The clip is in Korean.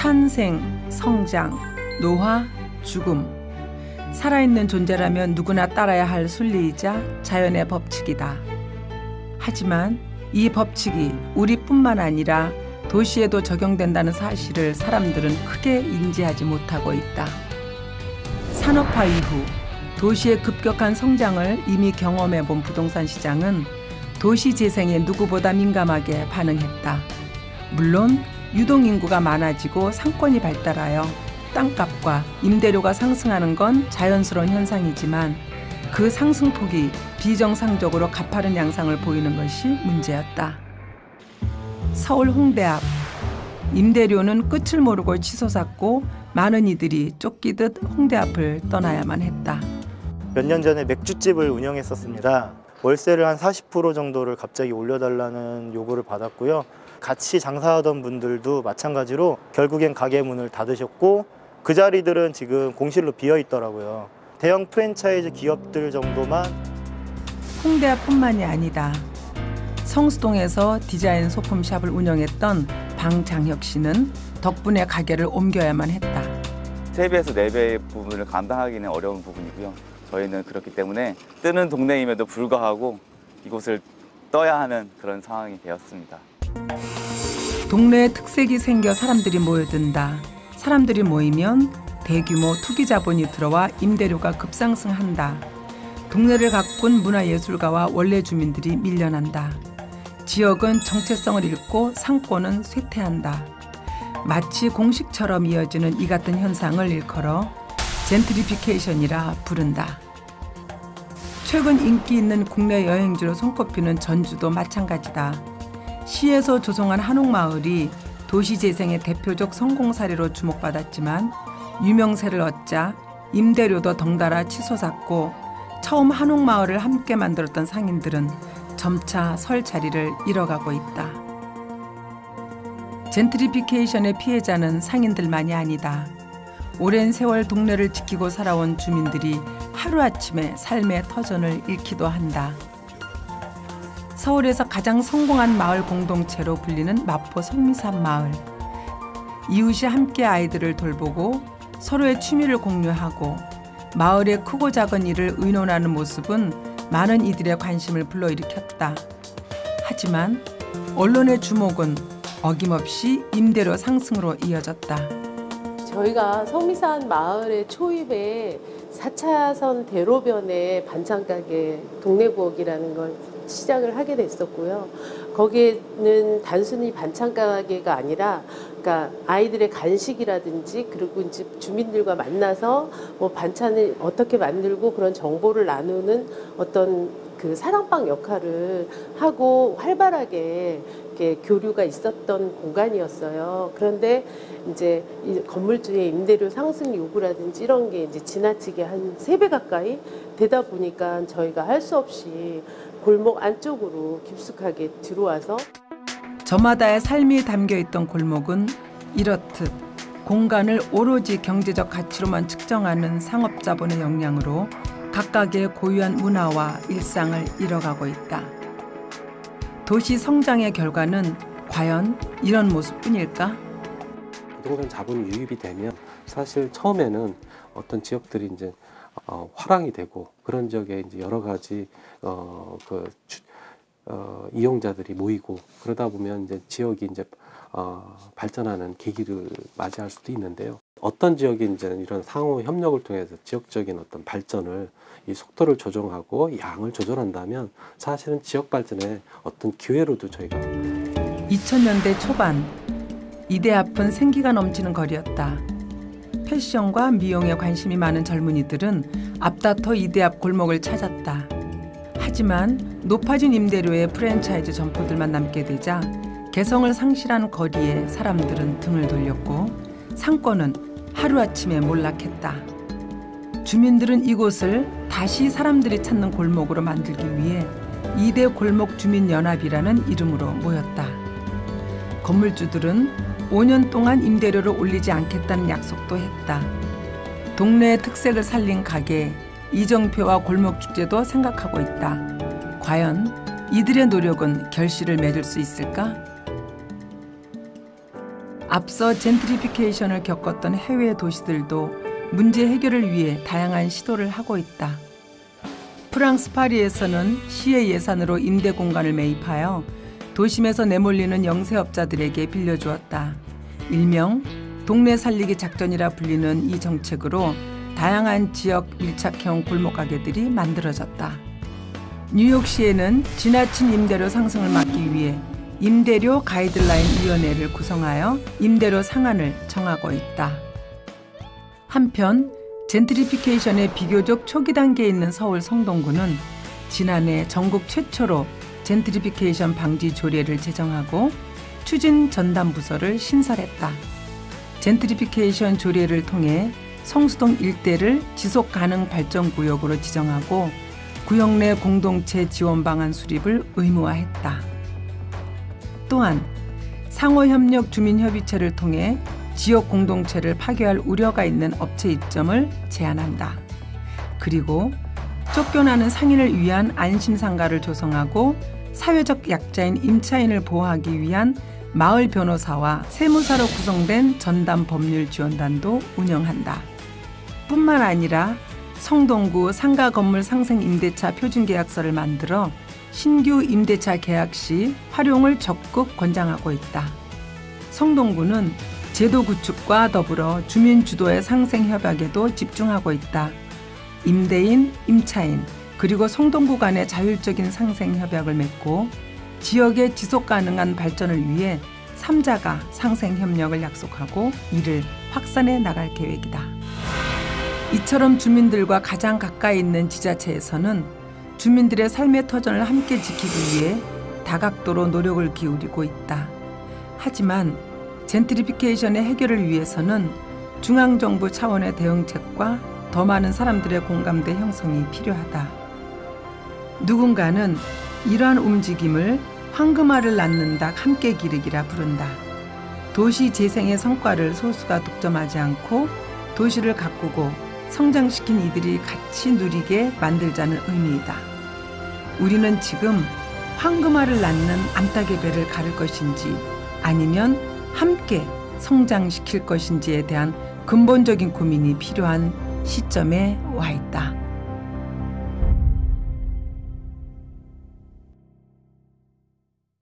탄생, 성장, 노화, 죽음. 살아있는 존재라면 누구나 따라야 할 순리이자 자연의 법칙이다. 하지만 이 법칙이 우리뿐만 아니라 도시에도 적용된다는 사실을 사람들은 크게 인지하지 못하고 있다. 산업화 이후 도시의 급격한 성장을 이미 경험해본 부동산 시장은 도시 재생에 누구보다 민감하게 반응했다. 물론 유동인구가 많아지고 상권이 발달하여 땅값과 임대료가 상승하는 건 자연스러운 현상이지만 그 상승폭이 비정상적으로 가파른 양상을 보이는 것이 문제였다. 서울 홍대 앞. 임대료는 끝을 모르고 치솟았고 많은 이들이 쫓기듯 홍대 앞을 떠나야만 했다. 몇 년 전에 맥주집을 운영했었습니다. 월세를 한 40% 정도를 갑자기 올려달라는 요구를 받았고요. 같이 장사하던 분들도 마찬가지로 결국엔 가게 문을 닫으셨고 그 자리들은 지금 공실로 비어 있더라고요. 대형 프랜차이즈 기업들 정도만. 홍대 앞뿐만이 아니다. 성수동에서 디자인 소품샵을 운영했던 방장혁 씨는 덕분에 가게를 옮겨야만 했다. 3배에서 4배의 부분을 감당하기는 어려운 부분이고요. 저희는 그렇기 때문에 뜨는 동네임에도 불구하고 이곳을 떠야 하는 그런 상황이 되었습니다. 동네에 특색이 생겨 사람들이 모여든다. 사람들이 모이면 대규모 투기 자본이 들어와 임대료가 급상승한다. 동네를 가꾼 문화예술가와 원래 주민들이 밀려난다. 지역은 정체성을 잃고 상권은 쇠퇴한다. 마치 공식처럼 이어지는 이 같은 현상을 일컬어 젠트리피케이션이라 부른다. 최근 인기 있는 국내 여행지로 손꼽히는 전주도 마찬가지다. 시에서 조성한 한옥마을이 도시재생의 대표적 성공 사례로 주목받았지만 유명세를 얻자 임대료도 덩달아 치솟았고 처음 한옥마을을 함께 만들었던 상인들은 점차 설 자리를 잃어가고 있다. 젠트리피케이션의 피해자는 상인들만이 아니다. 오랜 세월 동네를 지키고 살아온 주민들이 하루아침에 삶의 터전을 잃기도 한다. 서울에서 가장 성공한 마을 공동체로 불리는 마포 성미산 마을. 이웃이 함께 아이들을 돌보고 서로의 취미를 공유하고 마을의 크고 작은 일을 의논하는 모습은 많은 이들의 관심을 불러일으켰다. 하지만 언론의 주목은 어김없이 임대료 상승으로 이어졌다. 저희가 성미산 마을의 초입에 4차선 대로변에 반찬가게 동네부엌이라는 걸 시작을 하게 됐었고요. 거기에는 단순히 반찬가게가 아니라 그러니까 아이들의 간식이라든지 그리고 이제 주민들과 만나서 뭐 반찬을 어떻게 만들고 그런 정보를 나누는 어떤 그 사랑방 역할을 하고 활발하게 이렇게 교류가 있었던 공간이었어요. 그런데 이제 이 건물주의 임대료 상승 요구라든지 이런 게 이제 지나치게 한 3배 가까이 되다 보니까 저희가 할 수 없이 골목 안쪽으로 깊숙하게 들어와서 저마다의 삶이 담겨있던 골목은 이렇듯 공간을 오로지 경제적 가치로만 측정하는 상업자본의 영향으로 각각의 고유한 문화와 일상을 잃어가고 있다. 도시 성장의 결과는 과연 이런 모습뿐일까? 부동산 자본이 유입이 되면 사실 처음에는 어떤 지역들이 이제 화랑이 되고 그런 지역에 이제 여러 가지 이용자들이 모이고 그러다 보면 이제 지역이 이제 발전하는 계기를 맞이할 수도 있는데요. 어떤 지역이 이제 이런 상호 협력을 통해서 지역적인 어떤 발전을 이 속도를 조정하고 양을 조절한다면 사실은 지역 발전의 어떤 기회로도 저희가 2000년대 초반 이대 앞은 생기가 넘치는 거리였다. 패션과 미용에 관심이 많은 젊은이들은 앞다퉈 이대 앞 골목을 찾았다. 하지만 높아진 임대료의 프랜차이즈 점포들만 남게 되자 개성을 상실한 거리에 사람들은 등을 돌렸고 상권은 하루아침에 몰락했다. 주민들은 이곳을 다시 사람들이 찾는 골목으로 만들기 위해 이대 골목 주민연합이라는 이름으로 모였다. 건물주들은 5년 동안 임대료를 올리지 않겠다는 약속도 했다. 동네의 특색을 살린 가게, 이정표와 골목축제도 생각하고 있다. 과연 이들의 노력은 결실을 맺을 수 있을까? 앞서 젠트리피케이션을 겪었던 해외 도시들도 문제 해결을 위해 다양한 시도를 하고 있다. 프랑스 파리에서는 시의 예산으로 임대 공간을 매입하여 도심에서 내몰리는 영세업자들에게 빌려주었다. 일명 동네 살리기 작전이라 불리는 이 정책으로 다양한 지역 밀착형 골목가게들이 만들어졌다. 뉴욕시에는 지나친 임대료 상승을 막기 위해 임대료 가이드라인 위원회를 구성하여 임대료 상한을 정하고 있다. 한편 젠트리피케이션의 비교적 초기 단계에 있는 서울 성동구는 지난해 전국 최초로 젠트리피케이션 방지 조례를 제정하고 추진 전담 부서를 신설했다. 젠트리피케이션 조례를 통해 성수동 일대를 지속 가능 발전 구역으로 지정하고 구역 내 공동체 지원 방안 수립을 의무화했다. 또한 상호협력 주민협의체를 통해 지역 공동체를 파괴할 우려가 있는 업체 입점을 제한한다. 그리고 쫓겨나는 상인을 위한 안심상가를 조성하고 사회적 약자인 임차인을 보호하기 위한 마을 변호사와 세무사로 구성된 전담 법률 지원단도 운영한다. 뿐만 아니라 성동구 상가 건물 상생 임대차 표준계약서를 만들어 신규 임대차 계약 시 활용을 적극 권장하고 있다. 성동구는 제도 구축과 더불어 주민 주도의 상생 협약에도 집중하고 있다. 임대인, 임차인, 그리고 성동구 간의 자율적인 상생 협약을 맺고 지역의 지속 가능한 발전을 위해 3자가 상생 협력을 약속하고 이를 확산해 나갈 계획이다. 이처럼 주민들과 가장 가까이 있는 지자체에서는 주민들의 삶의 터전을 함께 지키기 위해 다각도로 노력을 기울이고 있다. 하지만 젠트리피케이션의 해결을 위해서는 중앙정부 차원의 대응책과 더 많은 사람들의 공감대 형성이 필요하다. 누군가는 이러한 움직임을 황금알을 낳는 닭 함께 기르기라 부른다. 도시 재생의 성과를 소수가 독점하지 않고 도시를 가꾸고 성장시킨 이들이 같이 누리게 만들자는 의미이다. 우리는 지금 황금알을 낳는 암탉의 배를 가를 것인지 아니면 함께 성장시킬 것인지에 대한 근본적인 고민이 필요한 시점에 와 있다.